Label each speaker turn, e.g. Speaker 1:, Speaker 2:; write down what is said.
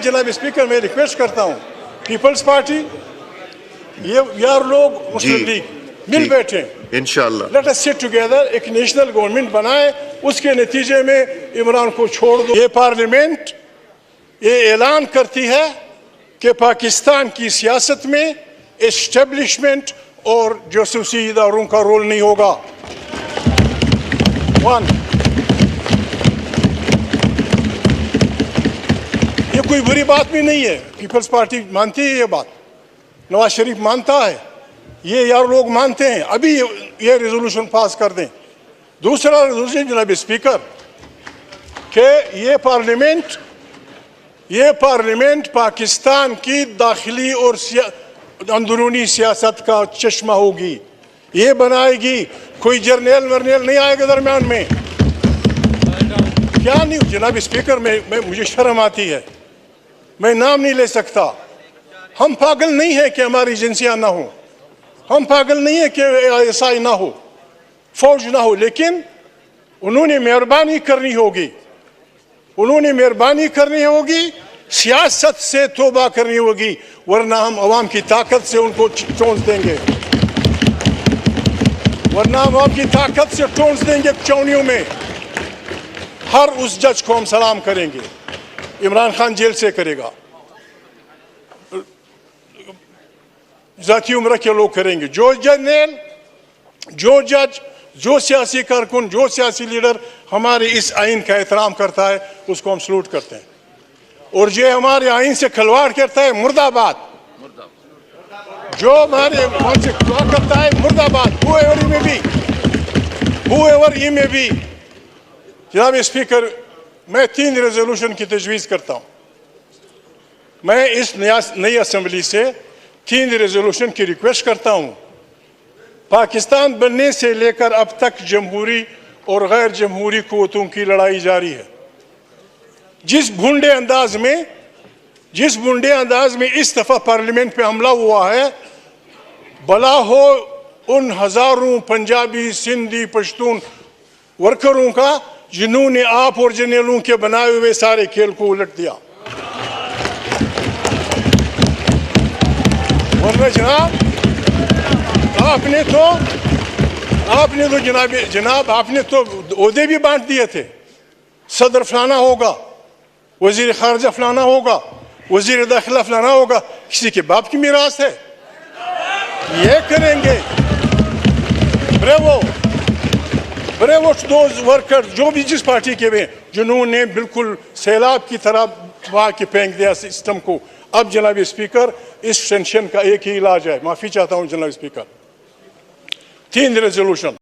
Speaker 1: जनाब स्पीकर मैं रिक्वेस्ट करता हूँ पीपल्स पार्टी ये यार लोग मुस्लिम लीग मिल बैठे
Speaker 2: इंशाअल्लाह,
Speaker 1: लेट अस सिट टुगेदर, एक नेशनल गवर्नमेंट बनाए, उसके नतीजे में इमरान को छोड़ दो। ये पार्लियामेंट ये ऐलान करती है कि पाकिस्तान की सियासत में एस्टेब्लिशमेंट और जासूसी इदारों का रोल नहीं होगा। ये कोई बुरी बात भी नहीं है, पीपल्स पार्टी मानती है ये बात, नवाज शरीफ मानता है, ये यार लोग मानते हैं। अभी ये रेजोल्यूशन पास कर दें। दूसरा रेजोल्यूशन जनाब स्पीकर के ये पार्लियामेंट पाकिस्तान की दाखिली और अंदरूनी सियासत का चश्मा होगी, ये बनाएगी, कोई जर्नल वर्नल नहीं आएगा दरमियान में। क्या नहीं जनाब स्पीकर, मुझे शर्म आती है, मैं नाम नहीं ले सकता। हम पागल नहीं है कि हमारी एजेंसियां ना हो, हम पागल नहीं है कि एसआई ना हो, फौज ना हो, लेकिन उन्होंने मेहरबानी करनी होगी, उन्होंने मेहरबानी करनी होगी, सियासत से तौबा करनी होगी, वरना हम अवाम की ताकत से उनको चोंच देंगे, वरना हम अवाम की ताकत से चोंच देंगे चौनियों में। हर उस जज को हम सलाम करेंगे, इमरान खान जेल से करेगा, जाती उम्र के लोग करेंगे, जो जर्नल, जो जज, जो सियासी कारकुन, जो सियासी लीडर हमारे इस आइन का एहतराम करता है उसको हम सलूट करते हैं, और जो हमारे आइन से खिलवाड़ करता है मुर्दाबाद, जो हमारे आइन से खिलवाड़ करता है मुर्दाबाद, whoever he may be। जनाब स्पीकर मैं 3 रेजोल्यूशन की तजवीज़ करता हूँ। मैं इस नई असम्बली से 3 रेजोल्यूशन की रिक्वेस्ट करता हूँ। पाकिस्तान बनने से लेकर अब तक जमहूरी और गैर जमहूरी क़ुव्वतों की लड़ाई जारी है। जिस भूंडे अंदाज में इस दफ़ा पार्लियामेंट पे हमला हुआ है, भला हो उन हज़ारों पंजाबी, सिंधी, पश्तून वर्करों का जिन्होंने आप और जर्नलों के बनाए हुए सारे खेल को उलट दिया। वरना जनाब आपने तो ओहदे भी बांट दिए थे, सदर फलाना होगा, वजीर खारजा फलाना होगा, वजीर दाखिला फलाना होगा, किसी के बाप की मीरास है, ये करेंगे। ब्रेवो दोज वर्कर जो भी जिस पार्टी के में, जिन्होंने बिल्कुल सैलाब की तरह वहाँ के फेंक दिया सिस्टम को। अब जनाब स्पीकर इस टेंशन का एक ही इलाज है, माफी चाहता हूँ जनाब स्पीकर, 3 रेजोल्यूशन